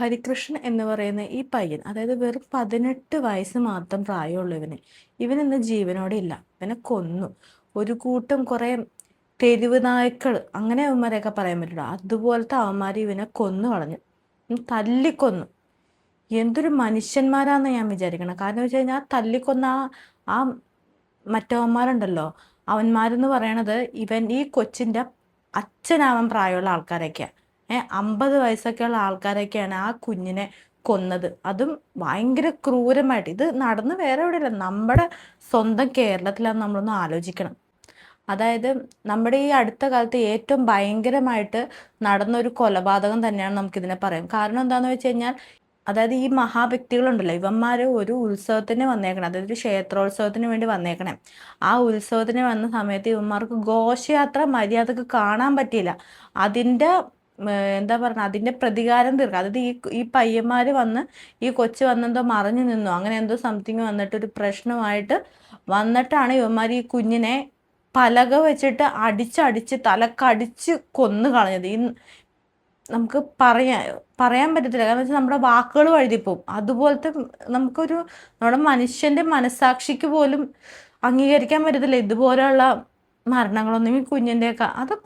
ഹരികൃഷ്ണൻ എന്ന് പറയുന്ന ഈ പയ്യൻ, അതായത് വെറും 18 വയസ്സ് മാത്രം പ്രായമുള്ളൂ ഇവനിന്ന് ജീവനോടെ ഇല്ല. ഇവനെ കൊന്നു. ഒരു കൂട്ടം കുറെ തെരുവ് നായ്ക്കൾ, അങ്ങനെ അവന്മാരെയൊക്കെ പറയാൻ പറ്റില്ല, അതുപോലത്തെ അവന്മാർ ഇവനെ കൊന്നു കളഞ്ഞു. തല്ലിക്കൊന്നു. എന്തൊരു മനുഷ്യന്മാരാന്ന് ഞാൻ വിചാരിക്കണം. കാരണം വെച്ച് കഴിഞ്ഞാൽ തല്ലിക്കൊന്ന ആ മറ്റവന്മാരുണ്ടല്ലോ, അവന്മാരെന്ന് പറയണത് ഈ കൊച്ചിൻ്റെ അച്ഛനാവാൻ പ്രായമുള്ള ആൾക്കാരൊക്കെയാണ്. 50 വയസ്സൊക്കെയുള്ള ആൾക്കാരൊക്കെയാണ് ആ കുഞ്ഞിനെ കൊന്നത്. അതും ഭയങ്കര ക്രൂരമായിട്ട്. ഇത് നടന്ന് വേറെ എവിടെയല്ല, നമ്മുടെ സ്വന്തം കേരളത്തിലാന്ന് നമ്മളൊന്ന് ആലോചിക്കണം. അതായത് നമ്മുടെ ഈ അടുത്ത കാലത്ത് ഏറ്റവും ഭയങ്കരമായിട്ട് നടന്നൊരു കൊലപാതകം തന്നെയാണ് നമുക്കിതിനെ പറയാം. കാരണം എന്താണെന്ന് വെച്ച് കഴിഞ്ഞാൽ, അതായത് ഈ മഹാവ്യക്തികളുണ്ടല്ലോ, ഇവന്മാർ ഒരു ഉത്സവത്തിന് വന്നേക്കണം, അതായത് ഒരു ക്ഷേത്രോത്സവത്തിന് വേണ്ടി വന്നേക്കണേ. ആ ഉത്സവത്തിന് വന്ന സമയത്ത് ഇവന്മാർക്ക് ഘോഷയാത്ര മര്യാദക്ക് കാണാൻ പറ്റിയില്ല. അതിൻ്റെ എന്താ പറയുക, അതിൻ്റെ പ്രതികാരം തീർക്കുക. അതായത് ഈ പയ്യന്മാർ വന്ന്, ഈ കൊച്ചു വന്നെന്തോ മറഞ്ഞു നിന്നോ അങ്ങനെ എന്തോ സംതിങ് വന്നിട്ടൊരു പ്രശ്നമായിട്ട് വന്നിട്ടാണ് ഇവന്മാർ ഈ കുഞ്ഞിനെ പലക വെച്ചിട്ട് അടിച്ചടിച്ച് തലക്കടിച്ച് കൊന്നു കളഞ്ഞത്. നമുക്ക് പറയാൻ പറ്റത്തില്ല. കാരണം വെച്ചാൽ നമ്മുടെ വാക്കുകൾ വഴുതിപ്പോവും. അതുപോലത്തെ നമ്മുടെ മനുഷ്യൻ്റെ മനസ്സാക്ഷിക്ക് പോലും അംഗീകരിക്കാൻ പറ്റത്തില്ല ഇതുപോലെയുള്ള മരണങ്ങളൊന്നും. ഈ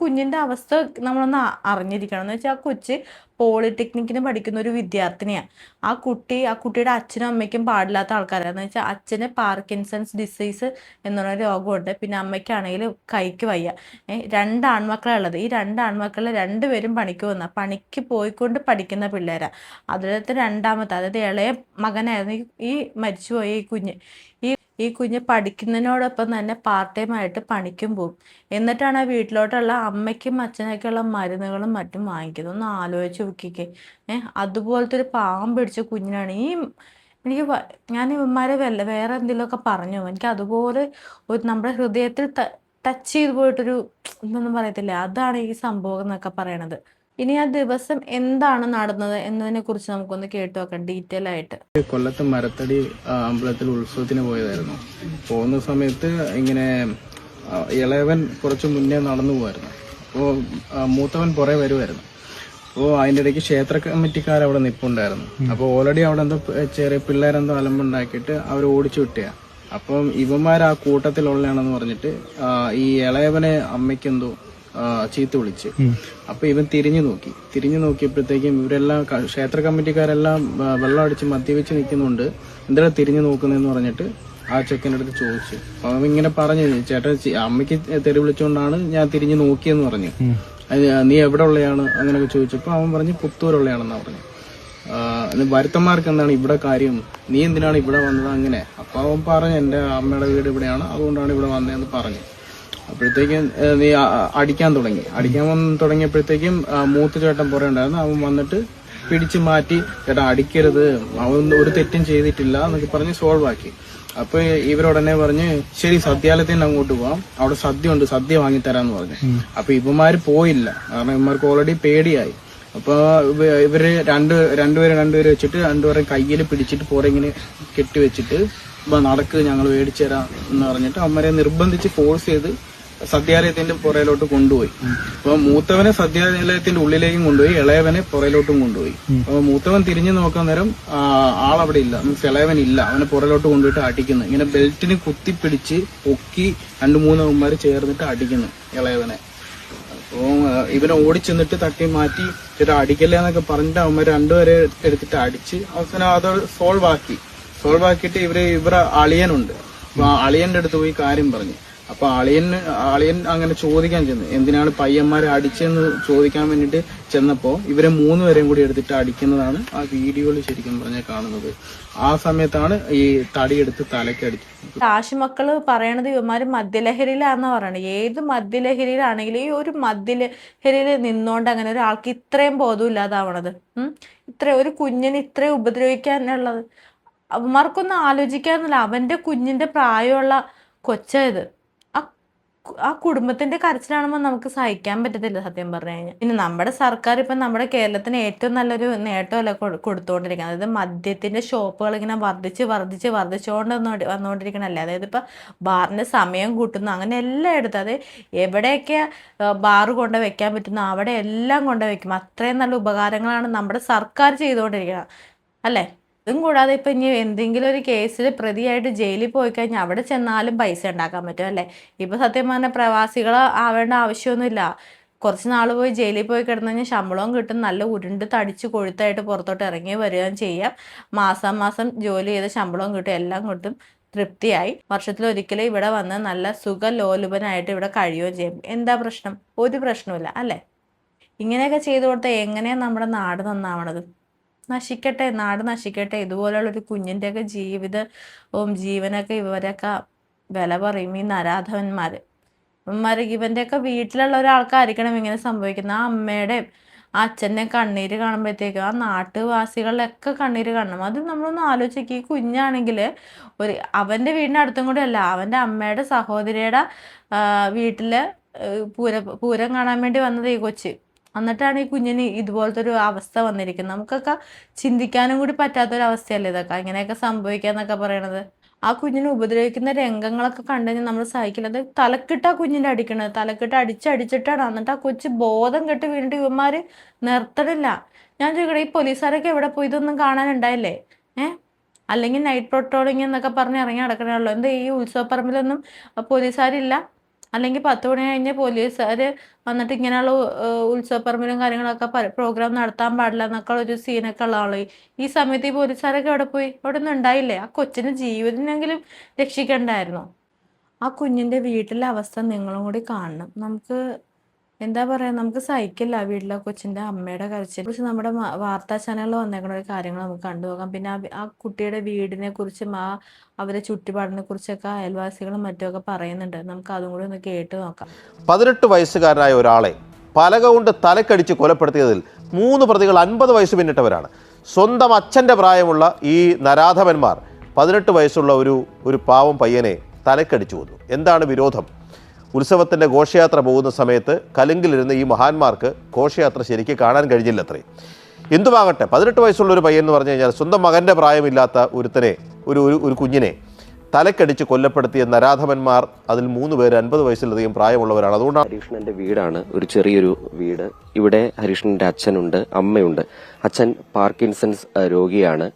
കുഞ്ഞിൻ്റെ അവസ്ഥ നമ്മളൊന്ന് അറിഞ്ഞിരിക്കണം. എന്ന് വെച്ചാൽ ആ കൊച്ച് പോളിടെക്നിക്കിന് പഠിക്കുന്ന ഒരു വിദ്യാർത്ഥിനിയാണ്. ആ കുട്ടിയുടെ അച്ഛനും അമ്മയ്ക്കും പാടില്ലാത്ത ആൾക്കാരാണ്. എന്ന് വെച്ചാൽ അച്ഛന് പാർക്കിൻസൺസ് ഡിസീസ് എന്നുള്ള രോഗമുണ്ട്, പിന്നെ അമ്മയ്ക്കാണെങ്കിൽ കൈക്ക് വയ്യ. 2 ആൺമക്കളാണ് ഉള്ളത്. ഈ 2 ആൺമക്കളിൽ 2 പേരും പണിക്ക് പോയിക്കൊണ്ട് പഠിക്കുന്ന പിള്ളേരാണ്. അതിലത്തെ രണ്ടാമത്തെ, അതായത് ഇളയ മകനായിരുന്നു ഈ മരിച്ചുപോയ ഈ കുഞ്ഞ് പഠിക്കുന്നതിനോടൊപ്പം തന്നെ പാർട്ട് ടൈം ആയിട്ട് പണിക്കും പോകും. എന്നിട്ടാണ് ആ വീട്ടിലോട്ടുള്ള അമ്മയ്ക്കും അച്ഛനൊക്കെയുള്ള മരുന്നുകളും മറ്റും വാങ്ങിക്കുന്നത്. ഒന്ന് ആലോചിച്ച് നോക്കിക്കേ. അതുപോലത്തെ ഒരു പാവം പിടിച്ച കുഞ്ഞിനാണ് ഞാൻ ഇവന്മാരെ വേറെ എന്തെങ്കിലുമൊക്കെ പറഞ്ഞു, എനിക്ക് അതുപോലെ നമ്മുടെ ഹൃദയത്തിൽ ടച്ച് ചെയ്ത് പോയിട്ടൊരു ഇതൊന്നും പറയത്തില്ല, അതാണ് ഈ സംഭവം എന്നൊക്കെ പറയണത്. ഇനി ആ ദിവസം എന്താണ് നടന്നത് എന്നതിനെ കുറിച്ച് നമുക്കൊന്ന് കേട്ടു നോക്കാം ഡീറ്റെയിൽ ആയിട്ട്. കൊല്ലത്ത് മരത്തടി അമ്പലത്തിൽ ഉത്സവത്തിന് പോയതായിരുന്നു. പോകുന്ന സമയത്ത് ഇങ്ങനെ ഇളയവൻ കുറച്ച് മുന്നേ നടന്നു പോവായിരുന്നു. അപ്പോൾ മൂത്തവൻ പുറകെ വരുമായിരുന്നു. അപ്പോൾ അതിൻ്റെ ഇടയ്ക്ക് ക്ഷേത്ര കമ്മിറ്റിക്കാർ അവിടെ നിൽപ്പുണ്ടായിരുന്നു. അപ്പോൾ ഓൾറെഡി അവിടെ എന്തോ ചെറിയ പിള്ളേരെന്തോ അലമ്പുണ്ടാക്കിയിട്ട് അവർ ഓടിച്ചു വിട്ടുകയാണ്. അപ്പം ഇവന്മാർ ആ കൂട്ടത്തിലുള്ളതാണെന്ന് പറഞ്ഞിട്ട് ഈ ഇളയവനെ അമ്മയ്ക്കെന്തോ ചീത്ത വിളിച്ച്. അപ്പൊ ഇവൻ തിരിഞ്ഞു നോക്കിയപ്പോഴത്തേക്കും ഇവരെല്ലാം ക്ഷേത്ര കമ്മിറ്റിക്കാരെല്ലാം വെള്ളം അടിച്ച് മദ്യവെച്ച് നിൽക്കുന്നുണ്ട്. എന്താണ് തിരിഞ്ഞു നോക്കുന്നതെന്ന് പറഞ്ഞിട്ട് ആ ചെക്കൻ്റെ അടുത്ത് ചോദിച്ചു. അപ്പൊ അവൻ ഇങ്ങനെ പറഞ്ഞു, ചേട്ടാ അമ്മയ്ക്ക് തെറി വിളിച്ചുകൊണ്ടാണ് ഞാൻ തിരിഞ്ഞു നോക്കിയെന്ന് പറഞ്ഞു. നീ എവിടെ ഉള്ളയാണ് അങ്ങനെയൊക്കെ ചോദിച്ചപ്പോ അവൻ പറഞ്ഞു പുത്തൂരുള്ളയാണെന്നാ പറഞ്ഞു. വരുത്തന്മാർക്ക് എന്താണ് ഇവിടെ കാര്യം, നീ എന്തിനാണ് ഇവിടെ വന്നത് അങ്ങനെ. അപ്പൊ അവൻ പറഞ്ഞു എന്റെ അമ്മയുടെ വീട് ഇവിടെയാണ്, അതുകൊണ്ടാണ് ഇവിടെ വന്നതെന്ന് പറഞ്ഞു. അപ്പോഴത്തേക്കും നീ അടിക്കാൻ തുടങ്ങിയപ്പോഴത്തേക്കും മൂത്ത ചേട്ടൻ പുറകെ ഉണ്ടായിരുന്നു. അവൻ വന്നിട്ട് പിടിച്ചു മാറ്റി, ചേട്ടാ അടിക്കരുത്, അവൻ ഒരു തെറ്റും ചെയ്തിട്ടില്ല എന്നൊക്കെ പറഞ്ഞ് സോൾവ് ആക്കി. അപ്പൊ ഇവരുടനെ പറഞ്ഞ് ശരി സദ്യാലയത്തിന് അങ്ങോട്ട് പോവാം, അവിടെ സദ്യ ഉണ്ട്, സദ്യ വാങ്ങിത്തരാന്ന് പറഞ്ഞു. അപ്പൊ ഇവന്മാര് പോയില്ല, കാരണം ഇവന്മാർക്ക് ഓൾറെഡി പേടിയായി. അപ്പൊ ഇവര് രണ്ടുപേരെ വെച്ചിട്ട് രണ്ടുപേരെ കയ്യിൽ പിടിച്ചിട്ട് പോരെ ഇങ്ങനെ കെട്ടിവെച്ചിട്ട് നടക്ക് ഞങ്ങൾ മേടിച്ചു തരാം എന്ന് പറഞ്ഞിട്ട് അവന്മാരെ നിർബന്ധിച്ച് ഫോഴ്സ് ചെയ്ത് സദ്യാലയത്തിന്റെ പുറയിലോട്ട് കൊണ്ടുപോയി. അപ്പൊ മൂത്തവനെ സദ്യാലയത്തിന്റെ ഉള്ളിലേക്കും കൊണ്ടുപോയി, ഇളയവനെ പുറയിലോട്ടും കൊണ്ടുപോയി. അപ്പൊ മൂത്തവൻ തിരിഞ്ഞു നോക്കാൻ നേരം ആളവിടെ ഇല്ല, മീൻസ് ഇളയവൻ ഇല്ല. അവനെ പുറയിലോട്ട് കൊണ്ടുപോയിട്ട് അടിക്കുന്നു. ഇങ്ങനെ ബെൽറ്റിന് കുത്തിപ്പിടിച്ച് പൊക്കി 2-3 അവന്മാര് ചേർന്നിട്ട് അടിക്കുന്നു ഇളയവനെ. അപ്പൊ ഇവനെ ഓടിച്ചെന്നിട്ട് തട്ടി മാറ്റി ചേട്ടാ അടിക്കല്ലേ എന്നൊക്കെ പറഞ്ഞിട്ട് അവന്മാര് 2 പേരെ എടുത്തിട്ട് അടിച്ച് അവസാനം അത് സോൾവ് ആക്കിയിട്ട് ഇവരെ അളിയനുണ്ട്. അപ്പൊ അളിയന്റെ അടുത്ത് പോയി കാര്യം പറഞ്ഞു. അപ്പൊ അളിയൻ അങ്ങനെ ചോദിക്കാൻ ചെന്നു, എന്തിനാണ് പയ്യന്മാരെ അടിച്ചെന്ന് ചോദിക്കാൻ വേണ്ടിട്ട് ചെന്നപ്പോ ഇവരെ 3 പേരെയും കൂടി എടുത്തിട്ട് അടിക്കുന്നതാണ് ആ വീഡിയോയിൽ ശരിക്കും പറഞ്ഞാൽ കാണുന്നത്. ആ സമയത്താണ് ഈ തടിയെടുത്ത് തലക്കടിച്ചത്. ആശുമക്കള് പറയണത് ഇവന്മാര് മദ്യലഹരിയിലാണെന്ന് പറയണത്. ഏത് മദ്യലഹരിയിലാണെങ്കിലും ഈ ഒരു മദ്യലഹരിയിൽ നിന്നോണ്ട് അങ്ങനെ ഒരാൾക്ക് ഇത്രയും ബോധം ഇല്ലാതാവണത്, ഒരു കുഞ്ഞിനെ ഇത്രയും ഉപദ്രവിക്കാനുള്ളത് അവന്മാർക്കൊന്നും ആലോചിക്കാന്നില്ല. അവന്റെ കുഞ്ഞിന്റെ പ്രായമുള്ള കൊച്ചായത്. ആ കുടുംബത്തിന്റെ കരച്ചിലാണെന്ന് നമുക്ക് സഹിക്കാൻ പറ്റത്തില്ല സത്യം പറഞ്ഞു കഴിഞ്ഞാൽ. പിന്നെ നമ്മുടെ സർക്കാർ ഇപ്പം നമ്മുടെ കേരളത്തിന് ഏറ്റവും നല്ലൊരു നേട്ടമല്ല കൊടുത്തുകൊണ്ടിരിക്കുന്നത്. അതായത് മദ്യത്തിന്റെ ഷോപ്പുകൾ ഇങ്ങനെ വർദ്ധിച്ചുകൊണ്ട് വന്നുകൊണ്ടിരിക്കണല്ലേ. അതായത് ഇപ്പം ബാറിന്റെ സമയം കൂട്ടുന്നു, അങ്ങനെ എല്ലായിടത്തും അത് എവിടെയൊക്കെ ബാറ് കൊണ്ട് വെക്കാൻ പറ്റുന്നു അവിടെ എല്ലാം കൊണ്ട് വെക്കും. അത്രയും നല്ല ഉപകാരങ്ങളാണ് നമ്മുടെ സർക്കാർ ചെയ്തുകൊണ്ടിരിക്കുന്നത് അല്ലേ. ഇതും കൂടാതെ ഇപ്പം ഇനി എന്തെങ്കിലും ഒരു കേസിൽ പ്രതിയായിട്ട് ജയിലിൽ പോയി കഴിഞ്ഞാൽ അവിടെ ചെന്നാലും പൈസ ഉണ്ടാക്കാൻ പറ്റും അല്ലേ. ഇപ്പം സത്യം പറഞ്ഞാൽ പ്രവാസികൾ ആവേണ്ട ആവശ്യമൊന്നുമില്ല. കുറച്ച് നാൾ പോയി ജയിലിൽ പോയി കിടന്നു കഴിഞ്ഞാൽ ശമ്പളവും കിട്ടും, നല്ല ഉരുണ്ട് തടിച്ച് കൊഴുത്തായിട്ട് പുറത്തോട്ട് ഇറങ്ങി വരികയും ചെയ്യാം. മാസം ജോലി ചെയ്ത് ശമ്പളവും കിട്ടും, എല്ലാം കിട്ടും, തൃപ്തിയായി വർഷത്തിലൊരിക്കലും ഇവിടെ വന്ന് നല്ല സുഖലോലുപനായിട്ട് ഇവിടെ കഴിയുകയും ചെയ്യും. എന്താ പ്രശ്നം? ഒരു പ്രശ്നമില്ല അല്ലേ. ഇങ്ങനെയൊക്കെ ചെയ്തു കൊടുത്താൽ എങ്ങനെയാണ് നമ്മുടെ നാട് നന്നാവണത്? നശിക്കട്ടെ, നാട് നശിക്കട്ടെ. ഇതുപോലുള്ളൊരു കുഞ്ഞിൻ്റെയൊക്കെ ജീവിതവും ജീവനൊക്കെ ഇവരൊക്കെ വില പറയും, ഈ നരാധവന്മാർ. ഇവൻ്റെയൊക്കെ വീട്ടിലുള്ള ഒരാൾക്കായിരിക്കണം ഇങ്ങനെ സംഭവിക്കുന്നത്. ആ അമ്മയുടെയും ആ അച്ഛൻ്റെയും കണ്ണീര് കാണുമ്പോഴത്തേക്കും ആ നാട്ടുവാസികളിലൊക്കെ കണ്ണീര് കാണണം. അത് നമ്മളൊന്ന് ആലോചിക്കുക. ഈ കുഞ്ഞാണെങ്കിൽ അവൻ്റെ വീടിൻ്റെ അടുത്തും കൂടെ അല്ല, അവൻ്റെ അമ്മയുടെ സഹോദരിയുടെ വീട്ടിൽ പൂരം കാണാൻ വേണ്ടി വന്നത് ഈ കൊച്ച്. എന്നിട്ടാണ് ഈ കുഞ്ഞിന് ഇതുപോലത്തെ ഒരു അവസ്ഥ വന്നിരിക്കുന്നത്. നമുക്കൊക്കെ ചിന്തിക്കാനും കൂടി പറ്റാത്തൊരവസ്ഥയല്ലേ ഇതൊക്കെ, ഇങ്ങനെയൊക്കെ സംഭവിക്കാന്നൊക്കെ പറയണത്. ആ കുഞ്ഞിനെ ഉപദ്രവിക്കുന്ന രംഗങ്ങളൊക്കെ കണ്ടു കഴിഞ്ഞാൽ നമ്മൾ സഹിക്കില്ല. അത് തലക്കിട്ടാ കുഞ്ഞിൻ്റെ അടിക്കണത്, തലക്കിട്ട് അടിച്ചിട്ടാണ്. എന്നിട്ട് ആ കൊച്ച് ബോധം കെട്ട് വീണിട്ട് ഇവന്മാർ നിർത്തണില്ല. ഞാൻ ചോദിക്കട്ടെ, ഈ പോലീസുകാരൊക്കെ എവിടെ പോയി? ഇതൊന്നും കാണാനുണ്ടായില്ലേ? അല്ലെങ്കിൽ നൈറ്റ് പെട്രോളിങ് എന്നൊക്കെ പറഞ്ഞ് ഇറങ്ങി നടക്കണല്ലോ. എന്താ ഈ ഉത്സവപ്പറമ്പിലൊന്നും പോലീസുകാരില്ല? അല്ലെങ്കിൽ 10 മണി കഴിഞ്ഞ് പോലീസുകാർ വന്നിട്ട് ഇങ്ങനെയുള്ള ഉത്സവപ്പറമ്പിലും കാര്യങ്ങളൊക്കെ പ്രോഗ്രാം നടത്താൻ പാടില്ല എന്നൊക്കെ ഒരു സീനൊക്കെ ഉള്ള ആള്. ഈ സമയത്ത് ഈ പോലീസുകാരൊക്കെ എവിടെ പോയി? അവിടെ ഒന്നും ഉണ്ടായില്ലേ? ആ കൊച്ചിന് ജീവനെങ്കിലും രക്ഷിക്കണ്ടായിരുന്നോ? ആ കുഞ്ഞിൻ്റെ വീട്ടിലെ അവസ്ഥ നിങ്ങളും കൂടി കാണണം. നമുക്ക് എന്താ പറയുക, നമുക്ക് സഹിക്കില്ല വീട്ടിലെ കൊച്ചിൻ്റെ അമ്മയുടെ കരച്ചിൽ. കുറിച്ച് നമ്മുടെ വാർത്താ ചാനലിൽ വന്നേക്കുന്ന ഒരു കാര്യങ്ങൾ നമുക്ക് കണ്ടുപോകാം. പിന്നെ ആ കുട്ടിയുടെ വീടിനെ കുറിച്ചും അവരെ ചുറ്റുപാടിനെ കുറിച്ചൊക്കെ അയൽവാസികളും മറ്റുമൊക്കെ പറയുന്നുണ്ട്. നമുക്ക് അതും കൂടി ഒന്ന് കേട്ട് നോക്കാം. 18 വയസ്സുകാരനായ ഒരാളെ പലക കൊണ്ട് തലക്കടിച്ച് കൊലപ്പെടുത്തിയതിൽ 3 പ്രതികൾ 50 വയസ്സ് പിന്നിട്ടവരാണ്. സ്വന്തം അച്ഛൻ്റെ പ്രായമുള്ള ഈ നരാധവന്മാർ 18 വയസ്സുള്ള ഒരു പാവം പയ്യനെ തലക്കടിച്ചു കൊന്നു. എന്താണ് വിരോധം? ഉത്സവത്തിൻ്റെ ഘോഷയാത്ര പോകുന്ന സമയത്ത് കലുങ്കിലിരുന്ന ഈ മഹാന്മാർക്ക് ഘോഷയാത്ര ശരിക്കും കാണാൻ കഴിഞ്ഞില്ലത്രേ. എന്തുമാകട്ടെ, 18 വയസ്സുള്ള ഒരു പയ്യൻ എന്ന് പറഞ്ഞു കഴിഞ്ഞാൽ സ്വന്തം മകൻ്റെ പ്രായമില്ലാത്ത ഒരു കുഞ്ഞിനെ തലക്കടിച്ച് കൊല്ലപ്പെടുത്തിയ നരാധവന്മാർ, അതിൽ 3 പേര് 50 വയസ്സിലധികം പ്രായമുള്ളവരാണ്. അതുകൊണ്ടാണ് ഹരീഷ്ണന്റെ വീടാണ്, ഒരു ചെറിയൊരു വീട്. ഇവിടെ ഹരീഷ്ണന്റെ അച്ഛനുണ്ട്, അമ്മയുണ്ട്. അച്ഛൻ പാർക്കിൻസൺസ് രോഗിയാണ്,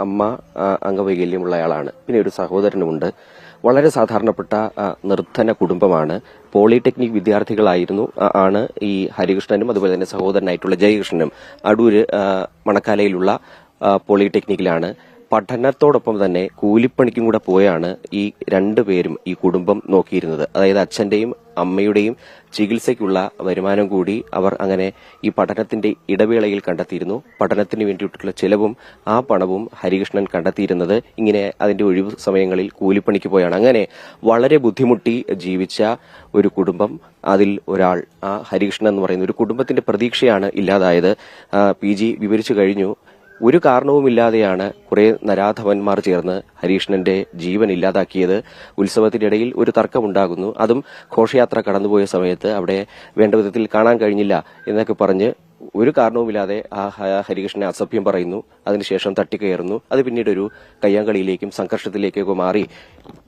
അമ്മ അംഗവൈകല്യമുള്ളയാളാണ്. പിന്നെ ഒരു സഹോദരനുമുണ്ട്. വളരെ സാധാരണപ്പെട്ട നിർധന കുടുംബമാണ്. പോളിടെക്നിക് വിദ്യാർത്ഥികളായിരുന്നു ആണ് ഈ ഹരികൃഷ്ണനും അതുപോലെ തന്നെ സഹോദരനായിട്ടുള്ള ജയകൃഷ്ണനും. അടൂര് മണക്കാലയിലുള്ള പോളിടെക്നിക്കിലാണ്. പഠനത്തോടൊപ്പം തന്നെ കൂലിപ്പണിക്കും കൂടെ പോയാണ് ഈ 2 പേരും ഈ കുടുംബം നോക്കിയിരുന്നത്. അതായത് അച്ഛന്റെയും അമ്മയുടെയും ചികിത്സയ്ക്കുള്ള വരുമാനം കൂടി അവർ അങ്ങനെ ഈ പഠനത്തിന്റെ ഇടവേളയിൽ കണ്ടെത്തിയിരുന്നു. പഠനത്തിന് വേണ്ടിയിട്ടുള്ള ചെലവും ആ പണവും ഹരികൃഷ്ണൻ കണ്ടെത്തിയിരുന്നത് ഇങ്ങനെ അതിന്റെ ഒഴിവു സമയങ്ങളിൽ കൂലിപ്പണിക്ക് പോയാണ്. അങ്ങനെ വളരെ ബുദ്ധിമുട്ടി ജീവിച്ച ഒരു കുടുംബം, അതിൽ ഒരാൾ ആ ഹരികൃഷ്ണൻ എന്ന് പറയുന്ന ഒരു കുടുംബത്തിന്റെ പ്രതീക്ഷയാണ് ഇല്ലാതായത്. PG വിവരിച്ചു കഴിഞ്ഞു. ഒരു കാരണവുമില്ലാതെയാണ് കുറെ നരാധവന്മാർ ചേർന്ന് ഹരീഷ്ണന്റെ ജീവൻ ഇല്ലാതാക്കിയത്. ഉത്സവത്തിനിടയിൽ ഒരു തർക്കമുണ്ടാകുന്നു. അതും ഘോഷയാത്ര കടന്നുപോയ സമയത്ത് അവിടെ വേണ്ട വിധത്തിൽ കാണാൻ കഴിഞ്ഞില്ല എന്നൊക്കെ പറഞ്ഞ് ഒരു കാരണവുമില്ലാതെ ആ ഹരികൃഷ്ണനെ അസഭ്യം പറയുന്നു. അതിനുശേഷം തട്ടിക്കയറുന്നു. അത് പിന്നീട് ഒരു കയ്യാങ്കളിയിലേക്കും സംഘർഷത്തിലേക്കൊക്കെ മാറി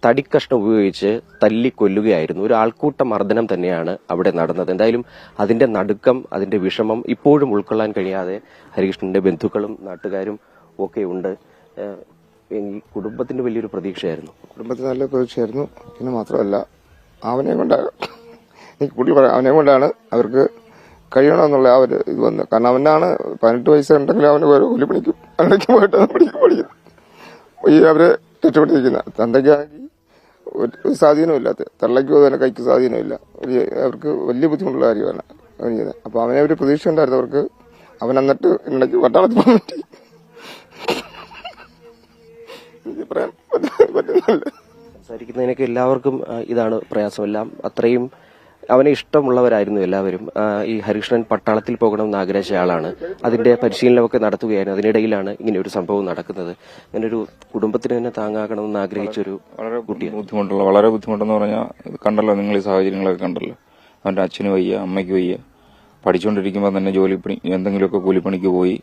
തടിക്കഷ്ണം ഉപയോഗിച്ച് തല്ലിക്കൊല്ലുകയായിരുന്നു. ഒരു ആൾക്കൂട്ട മർദ്ദനം തന്നെയാണ് അവിടെ നടന്നത്. എന്തായാലും അതിന്റെ നടുക്കം, അതിന്റെ വിഷമം ഇപ്പോഴും ഉൾക്കൊള്ളാൻ കഴിയാതെ ഹരികൃഷ്ണന്റെ ബന്ധുക്കളും നാട്ടുകാരും ഒക്കെ ഉണ്ട്. ഈ കുടുംബത്തിന്റെ വലിയൊരു പ്രതീക്ഷയായിരുന്നു. കുടുംബത്തിന് നല്ല പ്രതീക്ഷയായിരുന്നു. പിന്നെ മാത്രമല്ല, അവനെ കൊണ്ടാണ് അവർക്ക് കഴിയണമെന്നുള്ള ആ ഒരു ഇത് വന്നത്. കാരണം അവനാണ് 18 വയസ്സുണ്ടെങ്കിൽ അവന് വേറെ കൂലിപ്പണിക്കും അതിലേക്ക് പോയിട്ടാണ് പഠിക്കുന്നത്. ഈ അവരെ രക്ഷപ്പെട്ടിരിക്കുന്നത്. തന്തയ്ക്കാണെങ്കിൽ ഒരു സ്വാധീനമില്ലാത്ത, തള്ളയ്ക്കോ തന്നെ കൈക്ക് സ്വാധീനമില്ല. അവർക്ക് വലിയ ബുദ്ധിമുട്ടുള്ള കാര്യമാണ് അവൻ ചെയ്യുന്നത്. അപ്പൊ അവനെ ഒരു പ്രതീക്ഷ ഉണ്ടായിരുന്നു അവർക്ക്. അവൻ എന്നിട്ട് ഇടയ്ക്ക് പട്ടാളത്തിൽ പോകാൻ പറ്റി. പറയാൻ പറ്റുന്നില്ല. സംസാരിക്കുന്നതിനൊക്കെ എല്ലാവർക്കും ഇതാണ് പ്രയാസമെല്ലാം. അത്രയും അവനെ ഇഷ്ടമുള്ളവരായിരുന്നു എല്ലാവരും. ഈ ഹരികൃഷ്ണൻ പട്ടാളത്തിൽ പോകണമെന്ന് ആഗ്രഹിച്ച ആളാണ്. അതിന്റെ പരിശീലനമൊക്കെ നടത്തുകയായിരുന്നു. അതിനിടയിലാണ് ഇങ്ങനെ ഒരു സംഭവം നടക്കുന്നത്. അങ്ങനെ ഒരു കുടുംബത്തിന് തന്നെ താങ്ങാകണമെന്ന് ആഗ്രഹിച്ച ഒരു കുട്ടിയാണ്. വളരെ ബുദ്ധിമുട്ടെന്ന് പറഞ്ഞാൽ കണ്ടല്ലോ, നിങ്ങൾ ഈ സാഹചര്യങ്ങളൊക്കെ കണ്ടല്ലോ. അവന്റെ അച്ഛന് വയ്യ, അമ്മയ്ക്ക് വയ്യ. പഠിച്ചുകൊണ്ടിരിക്കുമ്പോൾ തന്നെ ജോലിപ്പണി എന്തെങ്കിലുമൊക്കെ കൂലിപ്പണിക്ക് പോയി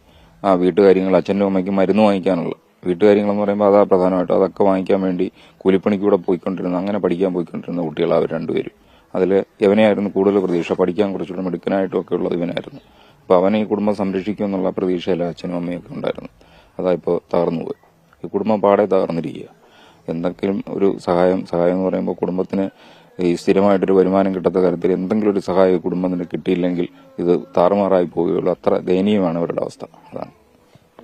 വീട്ടുകാര്യങ്ങൾ, അച്ഛനും അമ്മയ്ക്കും മരുന്ന് വാങ്ങിക്കാനുള്ള വീട്ടുകാര്യങ്ങളെന്ന് പറയുമ്പോൾ അതാ പ്രധാനമായിട്ടും, അതൊക്കെ വാങ്ങിക്കാൻ വേണ്ടി കൂലിപ്പണിക്ക് കൂടെ പോയിക്കൊണ്ടിരുന്ന, അങ്ങനെ പഠിക്കാൻ പോയിക്കൊണ്ടിരുന്ന കുട്ടികൾ അവർ രണ്ടുപേരും. അതിൽ ഇവനെയായിരുന്നു കൂടുതൽ പ്രതീക്ഷ. പഠിക്കാൻ കുറച്ചുകൂടെ മിടുക്കനായിട്ടും ഒക്കെ ഉള്ളത് ഇവനായിരുന്നു. അപ്പോൾ അവനെ ഈ കുടുംബം സംരക്ഷിക്കുമെന്നുള്ള പ്രതീക്ഷയില്ല അച്ഛനും അമ്മയൊക്കെ ഉണ്ടായിരുന്നു. അതാ ഇപ്പോൾ തകർന്നു പോയി. ഈ കുടുംബം പാടെ തകർന്നിരിക്കുക. എന്തെങ്കിലും ഒരു സഹായം എന്ന് പറയുമ്പോൾ കുടുംബത്തിന് ഈ സ്ഥിരമായിട്ടൊരു വരുമാനം കിട്ടാത്ത തരത്തിൽ എന്തെങ്കിലും ഒരു സഹായം കുടുംബത്തിന് കിട്ടിയില്ലെങ്കിൽ ഇത് താറുമാറായി പോവുകയുള്ളൂ. അത്ര ദയനീയമാണ് അവരുടെ അവസ്ഥ. അതാണ്.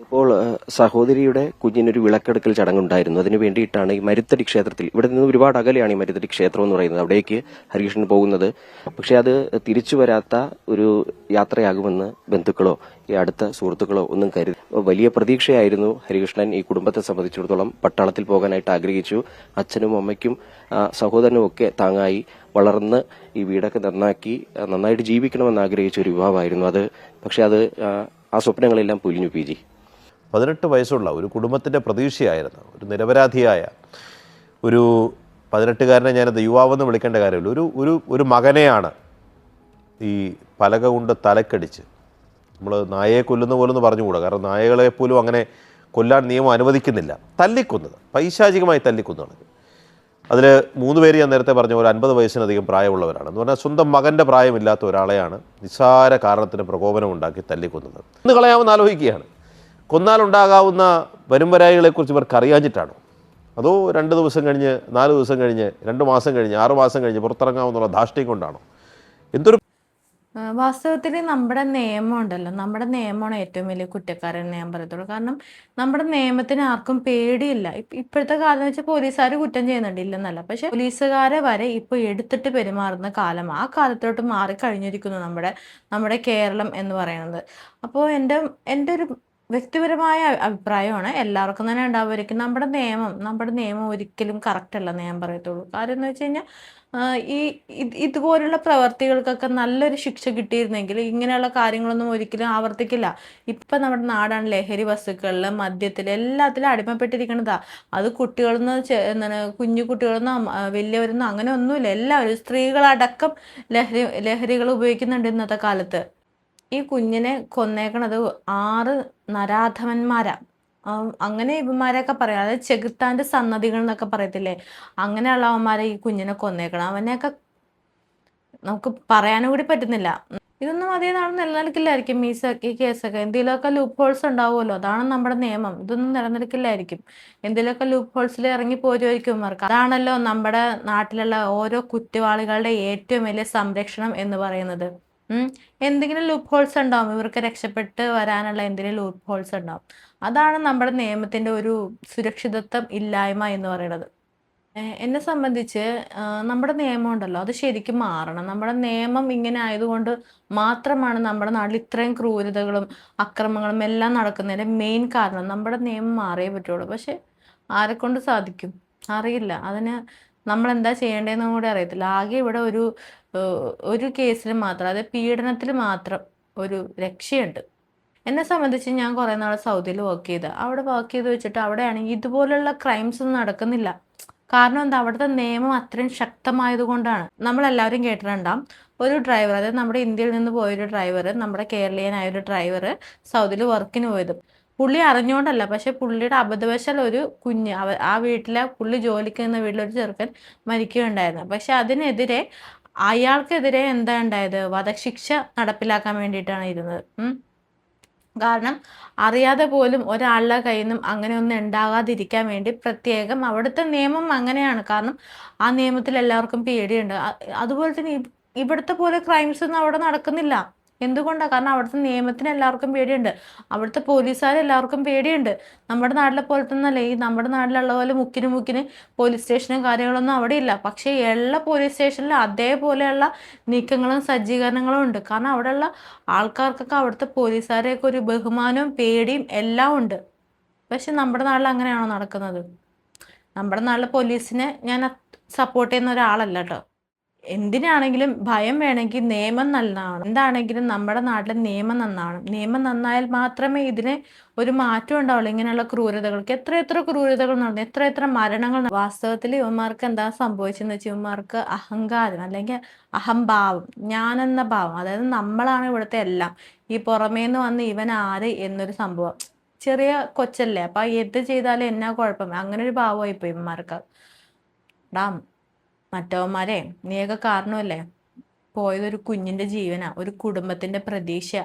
ഇപ്പോൾ സഹോദരിയുടെ കുഞ്ഞിനൊരു വിളക്കെടുക്കൽ ചടങ്ങുണ്ടായിരുന്നു. അതിനു വേണ്ടിയിട്ടാണ് ഈ മരുത്തടി ക്ഷേത്രത്തിൽ, ഇവിടെ നിന്ന് ഒരുപാട് അകലെയാണ് ഈ മരുത്തടി ക്ഷേത്രം എന്ന് പറയുന്നത്, അവിടേക്ക് ഹരികൃഷ്ണൻ പോകുന്നത്. പക്ഷെ അത് തിരിച്ചു വരാത്ത ഒരു യാത്രയാകുമെന്ന് ബന്ധുക്കളോ ഈ അടുത്ത സുഹൃത്തുക്കളോ ഒന്നും കരുതി. വലിയ പ്രതീക്ഷയായിരുന്നു ഹരികൃഷ്ണൻ ഈ കുടുംബത്തെ സംബന്ധിച്ചിടത്തോളം. പട്ടാളത്തിൽ പോകാനായിട്ട് ആഗ്രഹിച്ചു. അച്ഛനും അമ്മയ്ക്കും സഹോദരനും ഒക്കെ താങ്ങായി വളർന്ന് ഈ വീടൊക്കെ നന്നായിട്ട് ജീവിക്കണമെന്ന് ആഗ്രഹിച്ച ഒരു യുവാവായിരുന്നു അത്. പക്ഷെ അത് ആ സ്വപ്നങ്ങളെല്ലാം പൊലിഞ്ഞു. പി ജി 18 വയസ്സുള്ള ഒരു കുടുംബത്തിൻ്റെ പ്രതീക്ഷയായിരുന്നു. ഒരു നിരപരാധിയായ ഒരു 18-കാരനെ ഞാനത് യുവാവെന്ന് വിളിക്കേണ്ട കാര്യമില്ല. ഒരു മകനെയാണ് ഈ പലക കൊണ്ട് തലക്കടിച്ച്, നമ്മൾ നായയെ കൊല്ലുന്ന പോലെന്ന് പറഞ്ഞുകൂടാ, കാരണം നായകളെ പോലും അങ്ങനെ കൊല്ലാൻ നിയമം അനുവദിക്കുന്നില്ല, തല്ലിക്കൊന്നത്, പൈശാചികമായി തല്ലിക്കൊന്നതാണ്. അതിൽ 3 പേര് ഞാൻ നേരത്തെ പറഞ്ഞ പോലെ 50 വയസ്സിനധികം പ്രായമുള്ളവരാണ്. എന്ന് പറഞ്ഞാൽ സ്വന്തം മകൻ്റെ പ്രായമില്ലാത്ത ഒരാളെയാണ് നിസ്സാര കാരണത്തിന് പ്രകോപനം ഉണ്ടാക്കി തല്ലിക്കൊന്നത്. ഇന്ന് കളയാമെന്ന് ആലോചിക്കുകയാണ്. കൊന്നാലുണ്ടാകാവുന്ന വരുംവരായികളെക്കുറിച്ച് ഇവർക്ക് അറിയാഞ്ഞിട്ടാണോ, അതോ 2 ദിവസം കഴിഞ്ഞ്, 4 ദിവസം കഴിഞ്ഞ്, 2 മാസം കഴിഞ്ഞ്, 6 മാസം കഴിഞ്ഞ് പുറത്തിറങ്ങാമെന്നുള്ള ധാർഷ്ട്യം കൊണ്ടാണോ? എന്തൊരു വാസ്തവത്തിൽ നമ്മുടെ നിയമം ഉണ്ടല്ലോ, നമ്മുടെ നിയമമാണ് ഏറ്റവും വലിയ കുറ്റക്കാരൻ ഞാൻ പറയത്തുള്ളൂ. കാരണം നമ്മുടെ നിയമത്തിന് ആർക്കും പേടിയില്ല. ഇപ്പോഴത്തെ കാലം എന്ന് വെച്ചാൽ പോലീസുകാർ കുറ്റം ചെയ്യുന്നുണ്ട്, ഇല്ലെന്നല്ല, പക്ഷെ പോലീസുകാരെ വരെ ഇപ്പോൾ എടുത്തിട്ട് പെരുമാറുന്ന കാലം, ആ കാലത്തോട്ട് മാറിക്കഴിഞ്ഞിരിക്കുന്നു നമ്മുടെ കേരളം എന്ന് പറയുന്നത്. അപ്പോൾ എൻ്റെ ഒരു വ്യക്തിപരമായ അഭിപ്രായമാണ്, എല്ലാവർക്കും തന്നെ ഉണ്ടാവുമായിരിക്കും, നമ്മുടെ നിയമം ഒരിക്കലും കറക്റ്റ് അല്ലെന്ന് ഞാൻ പറയത്തുള്ളൂ. കാര്യം എന്ന് വെച്ച് കഴിഞ്ഞാൽ ഇതുപോലുള്ള പ്രവർത്തികൾക്കൊക്കെ നല്ലൊരു ശിക്ഷ കിട്ടിയിരുന്നെങ്കിൽ ഇങ്ങനെയുള്ള കാര്യങ്ങളൊന്നും ഒരിക്കലും ആവർത്തിക്കില്ല. ഇപ്പം നമ്മുടെ നാടാണ് ലഹരി വസ്തുക്കളിൽ, മദ്യത്തിൽ, എല്ലാത്തിലും അടിമപ്പെട്ടിരിക്കണതാ. അത് കുട്ടികളെന്ന് എന്താണ്, കുഞ്ഞു കുട്ടികളെന്നോ വലിയവരെന്നോ അങ്ങനെ ഒന്നുമില്ല, എല്ലാവരും, സ്ത്രീകളടക്കം ലഹരികൾ ഉപയോഗിക്കുന്നുണ്ട് ഇന്നത്തെ കാലത്ത്. ഈ കുഞ്ഞിനെ കൊന്നേക്കണത് 6 നരാധമന്മാരാ. അങ്ങനെ ഇവന്മാരെയൊക്കെ പറയാം, അതായത് ചെകുത്താന്റെ സന്നദ്ധികൾ എന്നൊക്കെ പറയത്തില്ലേ, അങ്ങനെയുള്ള അവന്മാരെ ഈ കുഞ്ഞിനെ കൊന്നേക്കണം. അവനെയൊക്കെ നമുക്ക് പറയാനും കൂടി പറ്റുന്നില്ല. ഇതൊന്നും അധികം നാൾ നിലനിൽക്കില്ലായിരിക്കും. ഈ കേസൊക്കെ എന്തെങ്കിലുമൊക്കെ ലൂപ്പ് ഹോൾസ് ഉണ്ടാവുമല്ലോ, അതാണ് നമ്മുടെ നിയമം. ഇതൊന്നും നിലനിൽക്കില്ലായിരിക്കും. എന്തെങ്കിലുമൊക്കെ ലൂപ്പ് ഹോൾസിൽ ഇറങ്ങി പോരുമായിരിക്കും ഇവർക്ക്. അതാണല്ലോ നമ്മുടെ നാട്ടിലുള്ള ഓരോ കുറ്റവാളികളുടെ ഏറ്റവും വലിയ സംരക്ഷണം എന്ന് പറയുന്നത്. എന്തെങ്കിലും ലൂപ്പ് ഹോൾസ് ഉണ്ടാവും, ഇവർക്ക് രക്ഷപ്പെട്ട് വരാനുള്ള എന്തെങ്കിലും ലൂപ്പ് ഹോൾസ് ഉണ്ടാവും. അതാണ് നമ്മുടെ നിയമത്തിന്റെ ഒരു സുരക്ഷിതത്വം ഇല്ലായ്മ എന്ന് പറയുന്നത്. എന്നെ സംബന്ധിച്ച് നമ്മുടെ നിയമം ഉണ്ടല്ലോ, അത് ശരിക്കും മാറണം. നമ്മുടെ നിയമം ഇങ്ങനെ ആയതുകൊണ്ട് മാത്രമാണ് നമ്മുടെ നാട്ടിൽ ഇത്രയും ക്രൂരതകളും അക്രമങ്ങളും എല്ലാം നടക്കുന്നതിന്റെ മെയിൻ കാരണം. നമ്മുടെ നിയമം മാറിയേ പറ്റുള്ളൂ. പക്ഷെ ആരെക്കൊണ്ട് സാധിക്കും? അറിയില്ല. അതിന് നമ്മൾ എന്താ ചെയ്യേണ്ടതെന്നും കൂടി അറിയത്തില്ല. ആകെ ഇവിടെ ഒരു കേസിൽ മാത്രം, അതായത് പീഡനത്തിൽ മാത്രം ഒരു രക്ഷയുണ്ട്. എന്നെ സംബന്ധിച്ച് ഞാൻ കുറേ നാൾ സൗദിയിൽ വർക്ക് ചെയ്ത്, അവിടെ വർക്ക് ചെയ്ത് വെച്ചിട്ട് അവിടെയാണെങ്കിൽ ഇതുപോലുള്ള ക്രൈംസ് ഒന്നും നടക്കുന്നില്ല. കാരണം എന്താ, അവിടുത്തെ നിയമം അത്രയും ശക്തമായതുകൊണ്ടാണ്. നമ്മളെല്ലാവരും കേട്ടിട്ടുണ്ടാവും, ഒരു ഡ്രൈവർ, അതായത് നമ്മുടെ ഇന്ത്യയിൽ നിന്ന് പോയൊരു ഡ്രൈവർ, നമ്മുടെ കേരളീയനായ ഒരു ഡ്രൈവർ സൗദിയിൽ വർക്കിന് പോയത്. പുള്ളി അറിഞ്ഞുകൊണ്ടല്ല, പക്ഷെ പുള്ളിയുടെ അബദ്ധവശാൽ ഒരു കുഞ്ഞ്, ആ വീട്ടിലെ പുള്ളി ജോലിക്ക് നിന്ന വീട്ടിലൊരു ചെറുക്കൻ മരിക്കുകയുണ്ടായിരുന്നു. പക്ഷെ അതിനെതിരെ അയാൾക്കെതിരെ എന്താ ഉണ്ടായത്, വധശിക്ഷ നടപ്പിലാക്കാൻ വേണ്ടിയിട്ടാണ് ഇരുന്നത്. കാരണം അറിയാതെ പോലും ഒരാളുടെ കയ്യിൽ നിന്നും അങ്ങനെ ഒന്നും ഉണ്ടാകാതിരിക്കാൻ വേണ്ടി പ്രത്യേകം അവിടുത്തെ നിയമം അങ്ങനെയാണ്. കാരണം ആ നിയമത്തിൽ എല്ലാവർക്കും പേടിയുണ്ട്. അതുപോലെ തന്നെ ഇവിടുത്തെ പോലെ ക്രൈംസ് ഒന്നും അവിടെ നടക്കുന്നില്ല. എന്തുകൊണ്ടാണ്? കാരണം അവിടുത്തെ നിയമത്തിന് എല്ലാവർക്കും പേടിയുണ്ട്, അവിടുത്തെ പോലീസുകാർ എല്ലാവർക്കും പേടിയുണ്ട്. നമ്മുടെ നാട്ടിലെ പോലെ തന്നെ അല്ലേ, ഈ നമ്മുടെ നാട്ടിലുള്ള പോലെ മുക്കിന് പോലീസ് സ്റ്റേഷനും കാര്യങ്ങളൊന്നും അവിടെ ഇല്ല. പക്ഷേ എല്ലാ പോലീസ് സ്റ്റേഷനിലും അതേപോലെയുള്ള നീക്കങ്ങളും സജ്ജീകരണങ്ങളും ഉണ്ട്. കാരണം അവിടെയുള്ള ആൾക്കാർക്കൊക്കെ അവിടുത്തെ പോലീസുകാരെയൊക്കെ ഒരു ബഹുമാനവും പേടിയും എല്ലാം ഉണ്ട്. പക്ഷെ നമ്മുടെ നാട്ടിൽ അങ്ങനെയാണോ നടക്കുന്നത്? നമ്മുടെ നാട്ടിലെ പോലീസിനെ ഞാൻ സപ്പോർട്ട് ചെയ്യുന്ന ഒരാളല്ല കേട്ടോ. എന്തിനാണെങ്കിലും ഭയം വേണമെങ്കിൽ നിയമം നല്ലതാണ്. എന്താണെങ്കിലും നമ്മുടെ നാട്ടിലെ നിയമം നന്നാവണം. നിയമം നന്നായാൽ മാത്രമേ ഇതിന് ഒരു മാറ്റം ഉണ്ടാവുള്ളൂ. ഇങ്ങനെയുള്ള ക്രൂരതകൾക്ക് എത്ര ക്രൂരതകൾ നടന്നു, എത്ര മരണങ്ങൾ വാസ്തവത്തിൽ ഇവന്മാർക്ക് എന്താ സംഭവിച്ചെന്ന് വെച്ചാൽ ഇവന്മാർക്ക് അഹങ്കാരം അല്ലെങ്കിൽ അഹംഭാവം, ഞാനെന്ന ഭാവം, അതായത് നമ്മളാണ് ഇവിടുത്തെ എല്ലാം, ഈ പുറമേന്ന് വന്ന് ഇവൻ ആര് എന്നൊരു സംഭവം. ചെറിയ കൊച്ചല്ലേ, അപ്പൊ എന്ത് ചെയ്താലും എന്നാ കുഴപ്പം, അങ്ങനെ ഒരു ഭാവമായി ഇപ്പൊ ഇവന്മാർക്ക്. ഡാം മറ്റവന്മാരെ നീയൊക്കെ കാരണമല്ലേ പോയതൊരു കുഞ്ഞിന്റെ ജീവനാ, ഒരു കുടുംബത്തിന്റെ പ്രതീക്ഷ.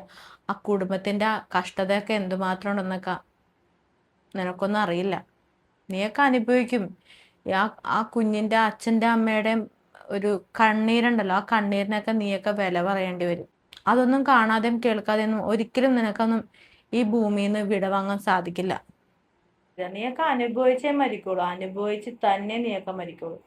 ആ കുടുംബത്തിന്റെ കഷ്ടതയൊക്കെ എന്തുമാത്രം ഉണ്ടെന്നൊക്കെ നിനക്കൊന്നും അറിയില്ല. നീയൊക്കെ അനുഭവിക്കും. ആ കുഞ്ഞിന്റെ അച്ഛന്റെ അമ്മയുടെയും ഒരു കണ്ണീരുണ്ടല്ലോ, ആ കണ്ണീരിനൊക്കെ നീയൊക്കെ വില പറയേണ്ടി വരും. അതൊന്നും കാണാതെയും കേൾക്കാതെയും ഒരിക്കലും നിനക്കൊന്നും ഈ ഭൂമിയിൽ നിന്ന് വിടവാങ്ങാൻ സാധിക്കില്ല. നീയൊക്കെ അനുഭവിച്ചേ മരിക്കുള്ളൂ, അനുഭവിച്ച് തന്നെ നീയൊക്കെ മരിക്കുള്ളൂ.